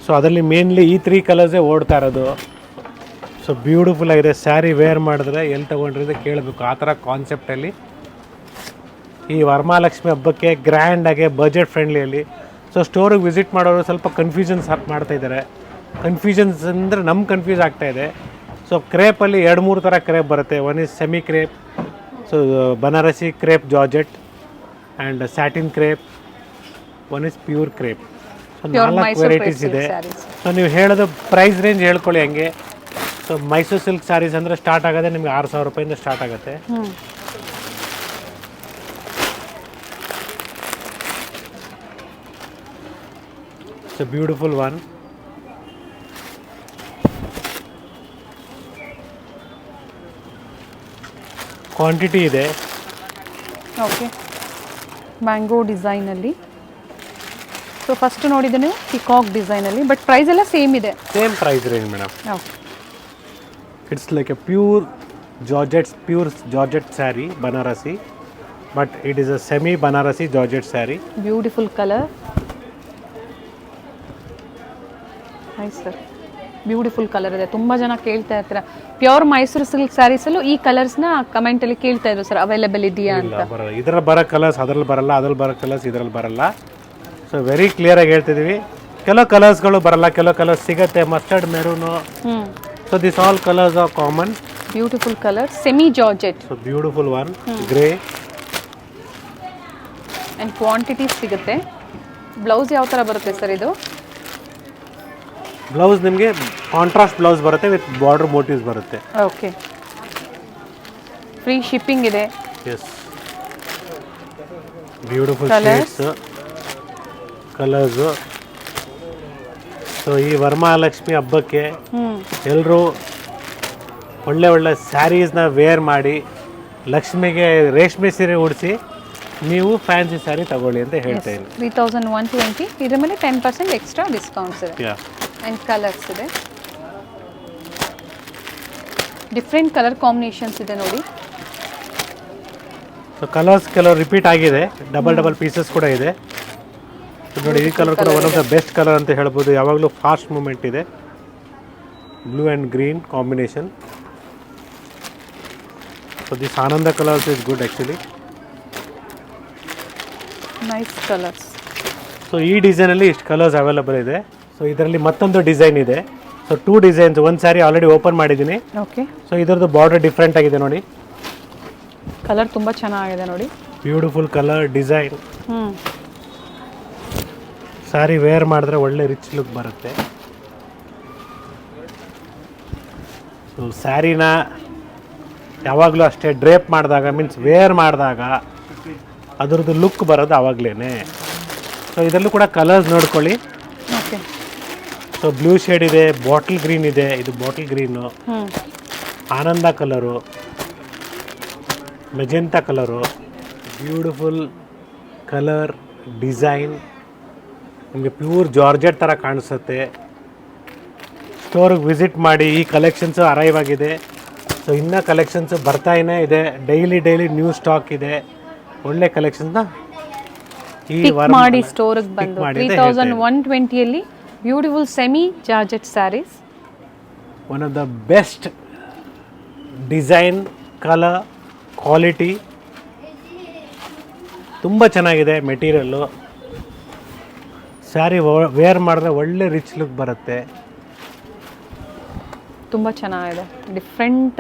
[SPEAKER 1] ಸೊ ಅದರಲ್ಲಿ ಮೇನ್ಲಿ ಈ 3 ಕಲರ್ಸೇ ಓಡ್ತಾ ಇರೋದು. ಸೊ ಬ್ಯೂಟಿಫುಲ್ ಆಗಿದೆ. ಸ್ಯಾರಿ ವೇರ್ ಮಾಡಿದ್ರೆ ಎಲ್ಲಿ ತೊಗೊಂಡ್ರಿದ್ರೆ ಕೇಳಬೇಕು, ಆ ಥರ ಕಾನ್ಸೆಪ್ಟಲ್ಲಿ ಈ ವರಮಹಾಲಕ್ಷ್ಮಿ ಹಬ್ಬಕ್ಕೆ ಗ್ರ್ಯಾಂಡಾಗಿ ಬಜೆಟ್ ಫ್ರೆಂಡ್ಲಿಯಲ್ಲಿ. ಸೊ ಸ್ಟೋರಿಗೆ ವಿಸಿಟ್ ಮಾಡೋರು ಸ್ವಲ್ಪ ಕನ್ಫ್ಯೂಷನ್ಸ್ ಮಾಡ್ತಾ ಇದ್ದಾರೆ. ಕನ್ಫ್ಯೂಷನ್ಸ್ ಅಂದರೆ ನಮ್ಗೆ ಕನ್ಫ್ಯೂಸ್ ಆಗ್ತಾ ಇದೆ. ಸೊ ಕ್ರೇಪಲ್ಲಿ 2-3 ಥರ ಕ್ರೇಪ್ ಬರುತ್ತೆ. One is semi crepe, so Banarasi crepe georgette and satin crepe. One is pure crepe. So 4 varieties ಇದೆ. ಸೊ ನೀವು ಹೇಳೋದು ಪ್ರೈಸ್ ರೇಂಜ್ ಹೇಳ್ಕೊಳ್ಳಿ ಹಂಗೆ. ಸೊ ಮೈಸೂರು ಸಿಲ್ಕ್ ಸ್ಯಾರೀಸ್ ಅಂದರೆ ಸ್ಟಾರ್ಟ್ ಆಗೋದೇ ನಿಮಗೆ 6000 ರೂಪಾಯಿಂದ ಸ್ಟಾರ್ಟ್ ಆಗುತ್ತೆ. So beautiful one. ಕ್ವಾಂಟಿಟಿ ಇದೆ.
[SPEAKER 2] ಓಕೆ. ಮ್ಯಾಂಗೋ ಡಿಸೈನಲ್ಲಿ. ಸೊ ಫಸ್ಟ್ ನೋಡಿದ್ದು ನೀವು ಪಿಕಾಕ್ ಡಿಸೈನಲ್ಲಿ, ಬಟ್ ಪ್ರೈಸ್ ಎಲ್ಲ ಸೇಮ್ ಇದೆ.
[SPEAKER 1] Same price range madam.
[SPEAKER 2] Okay.
[SPEAKER 1] It's like a pure georgette saree Banarasi, but it is a semi Banarasi georgette saree.
[SPEAKER 2] Beautiful colour. Nice sir, beautiful colour ಇದೆ. ತುಂಬ ಜನ ಕೇಳ್ತಾ ಇರ್ತೀರ ಪ್ಯೂರ್ ಮೈಸೂರು ಸಿಲ್ಕ್ ಸ್ಯಾರೀಸಲ್ಲೂ ಈ ಕಲರ್ಸ್ನ ಕಮೆಂಟಲ್ಲಿ ಕೇಳ್ತಾ ಇದ್ರು ಸರ್, ಅವೈಲೇಬಲ್ ಇದೆಯಾ ಅಂತ.
[SPEAKER 1] ಬರಲ್ಲ, ಇದರಲ್ಲಿ ಬರೋ ಕಲರ್ಸ್ ಅದ್ರಲ್ಲಿ ಬರಲ್ಲ, ಅದ್ರಲ್ಲಿ ಬರೋ ಕಲರ್ಸ್ ಇದರಲ್ಲಿ ಬರಲ್ಲ. ಸೊ ವೆರಿ ಕ್ಲಿಯರಾಗಿ ಹೇಳ್ತಿದ್ದೀವಿ. ಕೆಲವು ಕಲರ್ಸ್ಗಳು ಬರಲ್ಲ, ಕೆಲವು ಕಲರ್ಸ್ ಸಿಗುತ್ತೆ. Mustard maroon. So this all colours are common.
[SPEAKER 2] Beautiful colour, semi georgette.
[SPEAKER 1] So beautiful one, grey.
[SPEAKER 2] And quantities ಸಿಗುತ್ತೆ. ಬ್ಲೌಸ್ ಯಾವ ಥರ ಬರುತ್ತೆ ಸರ್ ಇದು?
[SPEAKER 1] ಬ್ಲೌಸ್ ನಿಮಗೆ ಕಾಂಟ್ರಾಸ್ಟ್ ಬ್ಲೌಸ್ ಬರುತ್ತೆ ವಿತ್ ಬಾರ್ಡರ್ ಮೋಟಿವ್ಸ್ ಬರುತ್ತೆ.
[SPEAKER 2] ಓಕೆ. ಫ್ರೀ ಶಿಪ್ಪಿಂಗ್ ಇದೆ.
[SPEAKER 1] Yes. Beautiful shades, colours. So ಈ ವರಮಹಾಲಕ್ಷ್ಮಿ ಹಬ್ಬಕ್ಕೆ ಎಲ್ಲರೂ ಒಳ್ಳೆ ಸ್ಯಾರೀಸ್ನ ವೇರ್ ಮಾಡಿ ಲಕ್ಷ್ಮಿಗೆ ರೇಷ್ಮೆ ಸೀರೆ ಉಡಿಸಿ ನೀವು ಫ್ಯಾನ್ಸಿ ಸ್ಯಾರಿ ತಗೊಳ್ಳಿ ಅಂತ ಹೇಳ್ತಾ ಇದ್ದೀನಿ.
[SPEAKER 2] 3120. ಇದ್ರ ಮೇಲೆ 10% ಎಕ್ಸ್ಟ್ರಾ ಡಿಸ್ಕೌಂಟ್ಸ್ ಇದೆ.
[SPEAKER 1] ಯಾ.
[SPEAKER 2] ಆ್ಯಂಡ್ ಕಲರ್ಸ್ ಇದೆ. ಡಿಫ್ರೆಂಟ್ ಕಲರ್ ಕಾಂಬಿನೇಷನ್ಸ್ ಇದೆ ನೋಡಿ.
[SPEAKER 1] ಸೊ ಕಲರ್ಸ್ ಕೆಲವು ರಿಪೀಟ್ ಆಗಿದೆ, ಡಬಲ್ ಪೀಸಸ್ ಕೂಡ ಇದೆ. ನೋಡಿ ಈ ಕಲರ್ ಕೂಡ one of the best colour ಅಂತ ಹೇಳ್ಬೋದು. ಯಾವಾಗಲೂ ಫಾಸ್ಟ್ ಮೂಮೆಂಟ್ ಇದೆ. Blue and green combination. So this Ananda colours is good actually.
[SPEAKER 2] Nice colours.
[SPEAKER 1] So ಈ ಡಿಸೈನಲ್ಲಿ ಇಷ್ಟು ಕಲರ್ಸ್ ಅವೈಲೇಬಲ್ ಇದೆ. ಸೊ ಇದರಲ್ಲಿ ಮತ್ತೊಂದು ಡಿಸೈನ್ ಇದೆ. ಸೊ 2 ಡಿಸೈನ್ಸ್, ಒಂದು ಸ್ಯಾರಿ ಆಲ್ರೆಡಿ ಓಪನ್ ಮಾಡಿದ್ದೀನಿ.
[SPEAKER 2] ಓಕೆ.
[SPEAKER 1] ಸೊ ಇದರದ್ದು ಬಾರ್ಡರ್ ಡಿಫ್ರೆಂಟ್ ಆಗಿದೆ ನೋಡಿ.
[SPEAKER 2] ಕಲರ್ ತುಂಬ ಚೆನ್ನಾಗಿದೆ ನೋಡಿ.
[SPEAKER 1] Beautiful colour design. Saree wear ಮಾಡಿದ್ರೆ ಒಳ್ಳೆ ರಿಚ್ ಲುಕ್ ಬರುತ್ತೆ. ಸೊ ಸ್ಯಾರಿನ ಯಾವಾಗಲೂ ಅಷ್ಟೇ ಡ್ರೇಪ್ ಮಾಡಿದಾಗ ಮೀನ್ಸ್ ವೇರ್ ಮಾಡಿದಾಗ ಅದರದ್ದು ಲುಕ್ ಬರೋದು ಆವಾಗಲೇ. ಸೊ ಇದರಲ್ಲೂ ಕೂಡ ಕಲರ್ಸ್ ನೋಡ್ಕೊಳ್ಳಿ.
[SPEAKER 2] ಓಕೆ.
[SPEAKER 1] ಸೊ ಬ್ಲೂ ಶೇಡ್ ಇದೆ, ಬಾಟಲ್ ಗ್ರೀನ್ ಇದೆ, ಇದು ಬಾಟಲ್ ಗ್ರೀನು, ಆನಂದ colour, magenta colour. Beautiful colour design, ನಿಮಗೆ ಪ್ಯೂರ್ ಜಾರ್ಜೆಟ್ ಥರ ಕಾಣಿಸುತ್ತೆ. ಸ್ಟೋರಿಗೆ ವಿಸಿಟ್ ಮಾಡಿ. ಈ ಕಲೆಕ್ಷನ್ಸು ಅರೈವ್ ಆಗಿದೆ. ಸೊ ಇನ್ನೂ ಕಲೆಕ್ಷನ್ಸು ಬರ್ತಾನೇ ಇದೆ. ಡೈಲಿ ನ್ಯೂ ಸ್ಟಾಕ್ ಇದೆ. ಒಳ್ಳೆ ಕಲೆಕ್ಷನ್ಸ್ನ ಈ ವಾರ
[SPEAKER 2] ಮಾಡಿ ಸ್ಟೋರಿಗೆ ಬಂದು 3120 beautiful semi georgette sarees.
[SPEAKER 1] One of the best design, colour, quality ತುಂಬ ಚೆನ್ನಾಗಿದೆ. ಮೆಟೀರಿಯಲ್ಲು ಸ್ಯಾರಿ ವೇರ್ ಮಾಡಿದ್ರೆ ಒಳ್ಳೆ ರಿಚ್ ಲುಕ್ ಬರುತ್ತೆ.
[SPEAKER 2] ತುಂಬ ಚೆನ್ನಾಗಿದೆ. ಡಿಫ್ರೆಂಟ್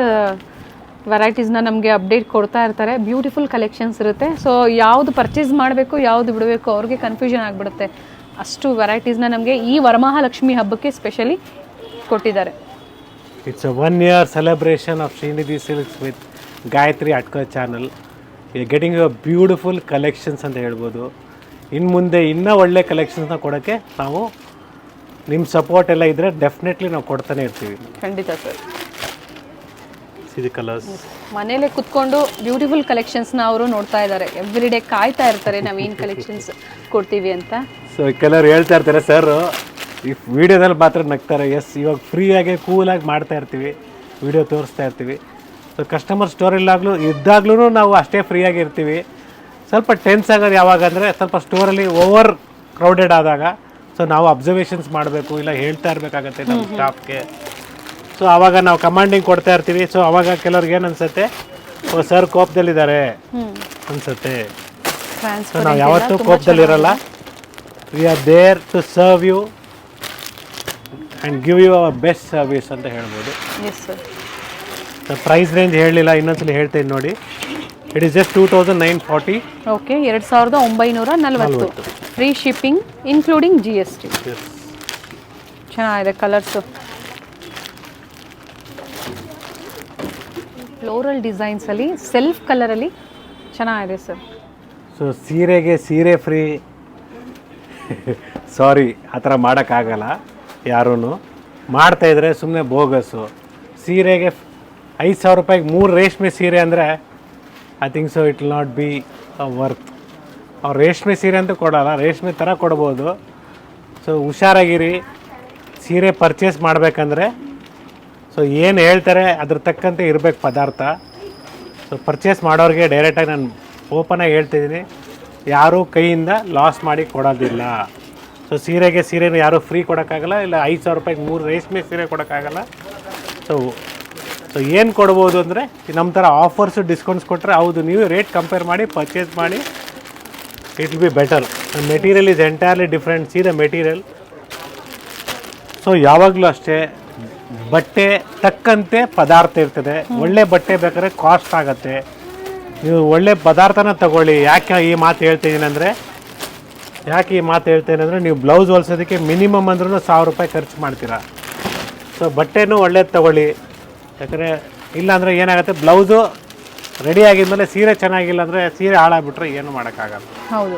[SPEAKER 2] ವೆರೈಟೀಸ್ನ ನಮಗೆ ಅಪ್ಡೇಟ್ ಕೊಡ್ತಾ ಇರ್ತಾರೆ. ಬ್ಯೂಟಿಫುಲ್ ಕಲೆಕ್ಷನ್ಸ್ ಇರುತ್ತೆ. ಸೊ ಯಾವುದು ಪರ್ಚೇಸ್ ಮಾಡಬೇಕು ಯಾವುದು ಬಿಡಬೇಕು ಅವ್ರಿಗೆ ಕನ್ಫ್ಯೂಷನ್ ಆಗಿಬಿಡುತ್ತೆ. ಅಷ್ಟು ವೆರೈಟೀಸ್ನ ನಮಗೆ ಈ ವರಮಹಾಲಕ್ಷ್ಮಿ ಹಬ್ಬಕ್ಕೆ ಸ್ಪೆಷಲಿ ಕೊಟ್ಟಿದ್ದಾರೆ.
[SPEAKER 1] It's a 1 year celebration of Shrinidhi silks with Gayatri Atkar channel. Getting a beautiful collections ಅಂತ ಹೇಳ್ಬೋದು. ಇನ್ನು ಮುಂದೆ ಇನ್ನೂ ಒಳ್ಳೆ ಕಲೆಕ್ಷನ್ಸ್ನ ಕೊಡೋಕ್ಕೆ ನಾವು ನಿಮ್ಮ ಸಪೋರ್ಟ್ ಎಲ್ಲ ಇದ್ದರೆ ಡೆಫಿನೆಟ್ಲಿ ನಾವು ಕೊಡ್ತಾನೆ ಇರ್ತೀವಿ.
[SPEAKER 2] ಖಂಡಿತ ಸರ್.
[SPEAKER 1] ಇದು ಕಲರ್ಸ್
[SPEAKER 2] ಮನೇಲೆ ಕುತ್ಕೊಂಡು ಬ್ಯೂಟಿಫುಲ್ ಕಲೆಕ್ಷನ್ಸ್ನ ಅವರು ನೋಡ್ತಾ ಇದ್ದಾರೆ. ಎವ್ರಿ ಡೇ ಕಾಯ್ತಾ ಇರ್ತಾರೆ ನಾವೇನು ಕಲೆಕ್ಷನ್ಸ್ ಕೊಡ್ತೀವಿ ಅಂತ. ಸೊ
[SPEAKER 1] ಕೆಲವರು ಹೇಳ್ತಾ ಇರ್ತಾರೆ ಸರ್ ಈ ವಿಡಿಯೋದಲ್ಲಿ ಮಾತ್ರ ನಗ್ತಾರೆ. ಎಸ್, ಇವಾಗ ಫ್ರೀಯಾಗಿ ಕೂಲಾಗಿ ಮಾಡ್ತಾ ಇರ್ತೀವಿ, ವಿಡಿಯೋ ತೋರಿಸ್ತಾ ಇರ್ತೀವಿ. ಸೊ ಕಸ್ಟಮರ್ ಸ್ಟೋರಲ್ಲಾಗಲೂ ಇದ್ದಾಗ್ಲೂ ನಾವು ಅಷ್ಟೇ ಫ್ರೀಯಾಗಿ ಇರ್ತೀವಿ. ಸ್ವಲ್ಪ ಟೆನ್ಸ್ ಆಗೋದು ಯಾವಾಗ ಅಂದರೆ ಸ್ವಲ್ಪ ಸ್ಟೋರಲ್ಲಿ ಓವರ್ ಕ್ರೌಡೆಡ್ ಆದಾಗ. ಸೊ ನಾವು ಅಬ್ಸರ್ವೇಷನ್ಸ್ ಮಾಡಬೇಕು, ಇಲ್ಲ ಹೇಳ್ತಾ ಇರಬೇಕಾಗತ್ತೆ ನಮ್ಮ ಸ್ಟಾಫ್ಗೆ. ಸೊ ಆವಾಗ ನಾವು ಕಮಾಂಡಿಂಗ್ ಕೊಡ್ತಾ ಇರ್ತೀವಿ. ಸೊ ಆವಾಗ ಕೆಲವ್ರಿಗೆ ಏನು ಅನ್ಸುತ್ತೆ, ಓ ಸರ್ ಕೋಪದಲ್ಲಿದ್ದಾರೆ ಅನ್ಸುತ್ತೆ. ಸೊ ನಾವು ಯಾವತ್ತೂ ಕೋಪದಲ್ಲಿರಲ್ಲ. We are there to serve you and give you our best service ಅಂತ ಹೇಳ್ಬೋದು. ಸೊ ಪ್ರೈಸ್ ರೇಂಜ್ ಹೇಳಲಿಲ್ಲ, ಇನ್ನೊಂದ್ಸಲಿ ಹೇಳ್ತೇನೆ ನೋಡಿ. It is just 2940.
[SPEAKER 2] Okay, 2940. Free shipping including GST. ಚೆನ್ನಾಗಿದೆ ಕಲರ್ಸು. ಫ್ಲೋರಲ್ ಡಿಸೈನ್ಸಲ್ಲಿ ಸೆಲ್ಫ್ ಕಲರಲ್ಲಿ ಚೆನ್ನಾಗಿದೆ ಸರ್.
[SPEAKER 1] ಸೊ ಸೀರೆಗೆ ಸೀರೆ ಫ್ರೀ. ಸಾರಿ, ಆ ಥರ ಮಾಡೋಕ್ಕಾಗಲ್ಲ. ಯಾರೂ ಮಾಡ್ತಾಯಿದ್ರೆ ಸುಮ್ಮನೆ ಬೋಗಸ್ಸು. ಸೀರೆಗೆ 5,000 ರೂಪಾಯಿಗೆ 3 ರೇಷ್ಮೆ ಸೀರೆ ಅಂದರೆ I think so it will not be worth. ಅವ್ರು ರೇಷ್ಮೆ ಸೀರೆ ಅಂತೂ ಕೊಡೋಲ್ಲ, ರೇಷ್ಮೆ ಥರ ಕೊಡ್ಬೋದು. ಸೊ ಹುಷಾರಾಗಿರಿ. ಸೀರೆ ಪರ್ಚೇಸ್ ಮಾಡಬೇಕಂದ್ರೆ ಸೊ ಏನು ಹೇಳ್ತಾರೆ ಅದ್ರ ತಕ್ಕಂತೆ ಇರಬೇಕು ಪದಾರ್ಥ. ಸೊ ಪರ್ಚೇಸ್ ಮಾಡೋರಿಗೆ ಡೈರೆಕ್ಟಾಗಿ ನಾನು ಓಪನಾಗಿ ಹೇಳ್ತಿದ್ದೀನಿ, ಯಾರೂ ಕೈಯಿಂದ ಲಾಸ್ ಮಾಡಿ ಕೊಡೋದಿಲ್ಲ. ಸೊ ಸೀರೆನೂ ಯಾರೂ ಫ್ರೀ ಕೊಡೋಕ್ಕಾಗಲ್ಲ, ಇಲ್ಲ 5,000 ರೂಪಾಯಿಗೆ 3 ರೇಷ್ಮೆ ಸೀರೆ ಕೊಡೋಕ್ಕಾಗಲ್ಲ. ಸೊ ಏನು ಕೊಡ್ಬೋದು ಅಂದರೆ ನಮ್ಮ ಥರ ಆಫರ್ಸು ಡಿಸ್ಕೌಂಟ್ಸ್ ಕೊಟ್ಟರೆ ಹೌದು, ನೀವು ರೇಟ್ ಕಂಪೇರ್ ಮಾಡಿ ಪರ್ಚೇಸ್ ಮಾಡಿ, it will be better. Material is entirely different. C the material. So ಯಾವಾಗಲೂ ಅಷ್ಟೇ ಬಟ್ಟೆ ತಕ್ಕಂತೆ ಪದಾರ್ಥ ಇರ್ತದೆ. ಒಳ್ಳೆ ಬಟ್ಟೆ ಬೇಕಾದ್ರೆ ಕಾಸ್ಟ್ ಆಗುತ್ತೆ. ನೀವು ಒಳ್ಳೆ ಪದಾರ್ಥನ ತಗೊಳ್ಳಿ. ಯಾಕೆ ಈ ಮಾತು ಹೇಳ್ತಿದ್ದೀನಿ ಅಂದರೆ ನೀವು ಬ್ಲೌಸ್ ಹೊಲ್ಸೋದಕ್ಕೆ ಮಿನಿಮಮ್ ಅಂದ್ರೂ 1,000 ರೂಪಾಯಿ ಖರ್ಚು ಮಾಡ್ತೀರಾ. ಸೊ ಬಟ್ಟೆನೂ ಒಳ್ಳೇದು ತಗೊಳ್ಳಿ. ಯಾಕಂದರೆ ಇಲ್ಲಾಂದರೆ ಏನಾಗುತ್ತೆ, ಬ್ಲೌಸು ರೆಡಿ ಆಗಿದ್ಮೇಲೆ ಸೀರೆ ಚೆನ್ನಾಗಿಲ್ಲ ಅಂದರೆ ಸೀರೆ ಹಾಳಾಗ್ಬಿಟ್ರೆ ಏನು ಮಾಡೋಕ್ಕಾಗಲ್ಲ.
[SPEAKER 2] ಹೌದು.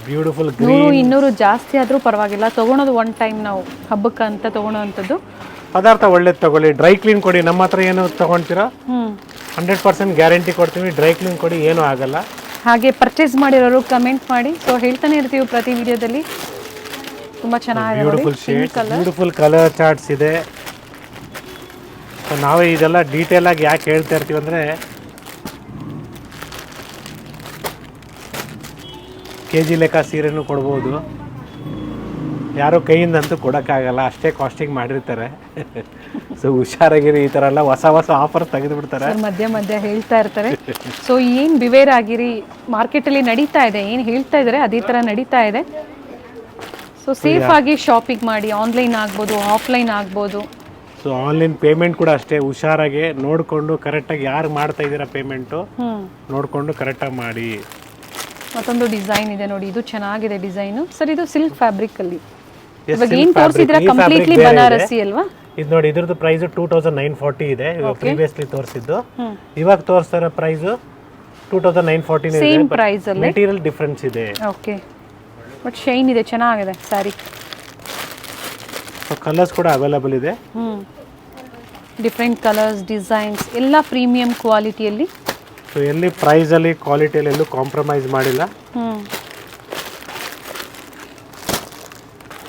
[SPEAKER 1] ಬ್ಯೂಟಿಫುಲ್
[SPEAKER 2] 100-200 ಜಾಸ್ತಿ ಆದರೂ ಪರವಾಗಿಲ್ಲ, ತೊಗೊಳೋದು ಒನ್ ಟೈಮ್ ನಾವು ಹಬ್ಬಕ್ಕೆ ಅಂತ ತೊಗೊಳೋವಂಥದ್ದು.
[SPEAKER 1] ಪದಾರ್ಥ ಒಳ್ಳೇದು ತಗೊಳ್ಳಿ. ಡ್ರೈ ಕ್ಲೀನ್ ಕೊಡಿ. ನಮ್ಮ ಹತ್ರ ಏನು ತೊಗೊಳ್ತೀರಾ 100% ಗ್ಯಾರಂಟಿ ಕೊಡ್ತೀವಿ. ಡ್ರೈ ಕ್ಲೀನ್ ಕೊಡಿ, ಏನೂ ಆಗಲ್ಲ.
[SPEAKER 2] ಹಾಗೆ ಪರ್ಚೇಸ್ ಮಾಡಿರೋರು ಕಮೆಂಟ್ ಮಾಡಿ. ಸೊ ಹೇಳ್ತಾನೆ ಇರ್ತೀವಿ ಪ್ರತಿ ವಿಡಿಯೋದಲ್ಲಿ. ತುಂಬ ಚೆನ್ನಾಗಿದೆ.
[SPEAKER 1] Beautiful shade, beautiful colour charts ಇದೆ. ಸೊ ನಾವೇ ಇದೆಲ್ಲ ಡೀಟೇಲಾಗಿ ಯಾಕೆ ಹೇಳ್ತಾ ಇರ್ತೀವಿ ಅಂದರೆ ಕೆ ಜಿ ಲೆಕ್ಕ ಸೀರೆನೂ ಕೊಡ್ಬೋದು, ಯಾರೋ ಕೈಯಿಂದಂತೂ ಕೊಡೋಕ್ಕಾಗಲ್ಲ, ಅಷ್ಟೇ ಕಾಸ್ಟಿಂಗ್ ಮಾಡಿರ್ತಾರೆ. ಸೊ ಹುಷಾರಾಗಿರಿ, ಈ ಥರ ಎಲ್ಲ ಹೊಸ ಹೊಸ ಆಫರ್ ತೆಗೆದುಬಿಡ್ತಾರೆ.
[SPEAKER 2] ಮಧ್ಯ ಮಧ್ಯ ಹೇಳ್ತಾ ಇರ್ತಾರೆ. ಸೊ ಏನು ಬಿವೇರ್ ಆಗಿರಿ, ಮಾರ್ಕೆಟಲ್ಲಿ ನಡೀತಾ ಇದೆ, ಏನು ಹೇಳ್ತಾ ಇದ್ದಾರೆ ಅದೇ ಥರ ನಡೀತಾ ಇದೆ. ಸೊ ಸೇಫ್ ಆಗಿ ಶಾಪಿಂಗ್ ಮಾಡಿ, ಆನ್ಲೈನ್ ಆಗ್ಬೋದು, ಆಫ್ಲೈನ್ ಆಗ್ಬೋದು.
[SPEAKER 1] ಸೊ ಆನ್ಲೈನ್ ಪೇಮೆಂಟ್ ಕೂಡ ಅಷ್ಟೇ ಹುಷಾರಾಗಿ ನೋಡಿಕೊಂಡು ಕರೆಕ್ಟಾಗಿ ಯಾರು ಮಾಡ್ತಾ ಇದ್ದೀರಾ ಪೇಮೆಂಟು ನೋಡಿಕೊಂಡು ಕರೆಕ್ಟಾಗಿ ಮಾಡಿ.
[SPEAKER 2] ಮತ್ತೊಂದು ಡಿಸೈನ್ ಇದೆ ನೋಡಿ, ಇದು ಚೆನ್ನಾಗಿದೆ ಡಿಸೈನು. ಸರ್ ಇದು ಸಿಲ್ಕ್ ಫ್ಯಾಬ್ರಿಕ್ ಅಲ್ಲಿ ಇವಾಗ ಏನು ತೋರಿಸಿದ್ರೆ ಕಂಪ್ಲೀಟ್ಲಿ ಬನಾರಸಿ ಅಲ್ವಾ?
[SPEAKER 1] ಇದು ನೋಡಿ, ಇದ್ರದ್ದು ಪ್ರೈಸ್ 2940 ಇದೆ. ಪ್ರೀವಿಯಸ್ಲಿ ತೋರಿಸಿದ್ದು, ಇವಾಗ ತೋರಿಸ್ತಾರ ಪ್ರೈಸ್ 2914 ಇದೆ.
[SPEAKER 2] ಸೇಮ್ ಪ್ರೈಸ್ ಅಲ್ಲಿ
[SPEAKER 1] ಮೆಟೀರಿಯಲ್ ಡಿಫರೆನ್ಸ್ ಇದೆ.
[SPEAKER 2] ಓಕೆ, ಬಟ್ ಶೈನ್ ಇದೆ, ಚೆನ್ನಾಗಿದೆ ಸ್ಯಾರಿ.
[SPEAKER 1] ಸೊ ಕಲರ್ಸ್ ಕೂಡ ಅವೈಲೇಬಲ್ ಇದೆ.
[SPEAKER 2] ಡಿಫ್ರೆಂಟ್ ಕಲರ್ಸ್, ಡಿಸೈನ್ಸ್ ಎಲ್ಲ ಪ್ರೀಮಿಯಂ ಕ್ವಾಲಿಟಿಯಲ್ಲಿ.
[SPEAKER 1] ಸೊ ಎಲ್ಲಿ ಪ್ರೈಸಲ್ಲಿ ಕ್ವಾಲಿಟಿಯಲ್ಲಿ ಎಲ್ಲೂ ಕಾಂಪ್ರಮೈಸ್ ಮಾಡಿಲ್ಲ.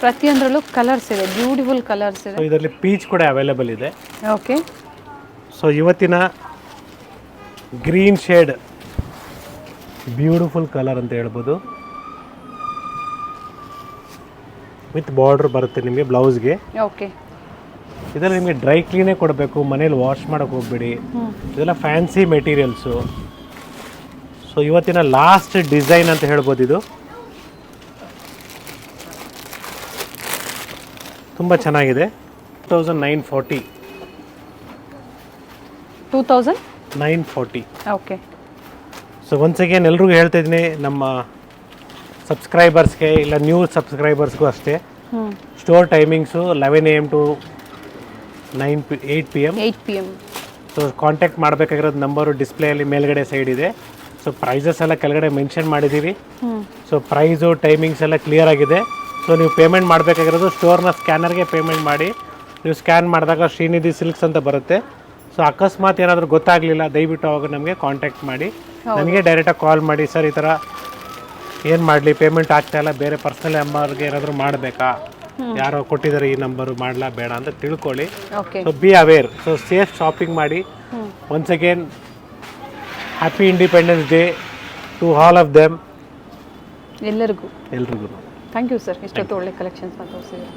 [SPEAKER 2] ಪ್ರತಿಯೊಂದರಲ್ಲೂ ಕಲರ್ಸ್ ಇದೆ, ಬ್ಯೂಟಿಫುಲ್ ಕಲರ್ಸ್ ಇದೆ.
[SPEAKER 1] ಇದರಲ್ಲಿ ಪೀಚ್ ಕೂಡ ಅವೈಲೇಬಲ್ ಇದೆ.
[SPEAKER 2] ಓಕೆ,
[SPEAKER 1] ಸೊ ಇವತ್ತಿನ ಗ್ರೀನ್ ಶೇಡ್ ಬ್ಯೂಟಿಫುಲ್ ಕಲರ್ ಅಂತ ಹೇಳ್ಬೋದು. ವಿತ್ ಬಾರ್ಡರ್ ಬರುತ್ತೆ ನಿಮಗೆ ಬ್ಲೌಸ್ಗೆ.
[SPEAKER 2] ಓಕೆ,
[SPEAKER 1] ಇದರಲ್ಲಿ ನಿಮಗೆ ಡ್ರೈ ಕ್ಲೀನೇ ಕೊಡಬೇಕು, ಮನೇಲಿ ವಾಶ್ ಮಾಡೋಕ್ಕೆ ಹೋಗ್ಬೇಡಿ. ಇದೆಲ್ಲ ಫ್ಯಾನ್ಸಿ ಮೆಟೀರಿಯಲ್ಸು. ಸೊ ಇವತ್ತಿನ ಲಾಸ್ಟ್ ಡಿಸೈನ್ ಅಂತ ಹೇಳ್ಬೋದು. ಇದು ತುಂಬ ಚೆನ್ನಾಗಿದೆ. 2940.
[SPEAKER 2] 2940. ಓಕೆ.
[SPEAKER 1] ಸೊ ಒನ್ಸ್ ಅಗೇನ್ ಎಲ್ರಿಗೂ ಹೇಳ್ತಾ ಇದ್ದೀನಿ, ನಮ್ಮ ಸಬ್ಸ್ಕ್ರೈಬರ್ಸ್ಗೆ ಇಲ್ಲ ನ್ಯೂ ಸಬ್ಸ್ಕ್ರೈಬರ್ಸ್ಗೂ ಅಷ್ಟೇ. Store timings 11 AM to 8 PM. So contact ಮಾಡಬೇಕಾಗಿರೋದು ನಂಬರು ಡಿಸ್ಪ್ಲೇಯಲ್ಲಿ ಮೇಲ್ಗಡೆ ಸೈಡ್ ಇದೆ. ಸೊ ಪ್ರೈಸಸ್ ಎಲ್ಲ ಕೆಳಗಡೆ ಮೆನ್ಷನ್ ಮಾಡಿದ್ದೀವಿ. ಸೊ ಪ್ರೈಸು ಟೈಮಿಂಗ್ಸ್ ಎಲ್ಲ ಕ್ಲಿಯರ್ ಆಗಿದೆ. ಸೊ ನೀವು ಪೇಮೆಂಟ್ ಮಾಡಬೇಕಾಗಿರೋದು ಸ್ಟೋರ್ನ ಸ್ಕ್ಯಾನರ್ಗೆ ಪೇಮೆಂಟ್ ಮಾಡಿ. ನೀವು ಸ್ಕ್ಯಾನ್ ಮಾಡಿದಾಗ ಶ್ರೀನಿಧಿ ಸಿಲ್ಕ್ಸ್ ಅಂತ ಬರುತ್ತೆ. ಸೊ ಅಕಸ್ಮಾತ್ ಏನಾದರೂ ಗೊತ್ತಾಗಲಿಲ್ಲ ದಯವಿಟ್ಟು ಅವಾಗ ನಮಗೆ ಕಾಂಟ್ಯಾಕ್ಟ್ ಮಾಡಿ, ನನಗೆ ಡೈರೆಕ್ಟಾಗಿ ಕಾಲ್ ಮಾಡಿ, ಸರ್ ಈ ಥರ ಏನು ಮಾಡಲಿ, ಪೇಮೆಂಟ್ ಆಗ್ತಾಯಿಲ್ಲ, ಬೇರೆ ಪರ್ಸ್ನಲ್ ನಂಬರ್ಗೆ ಏನಾದರೂ ಮಾಡಬೇಕಾ, ಯಾರೋ ಕೊಟ್ಟಿದ್ದಾರೆ ಈ ನಂಬರು, ಮಾಡಲಾ ಬೇಡ ಅಂತ ತಿಳ್ಕೊಳ್ಳಿ. So be aware. So safe shopping ಮಾಡಿ. Once again happy independence day to all of them.
[SPEAKER 2] ಎಲ್ಲರಿಗೂ
[SPEAKER 1] ಎಲ್ರಿಗೂ
[SPEAKER 2] ಥ್ಯಾಂಕ್ ಯು ಸರ್, ಇಷ್ಟೊತ್ತು ಒಳ್ಳೆ ಕಲೆಕ್ಷನ್ಸ್ ತೋರಿಸಿದ್ರು.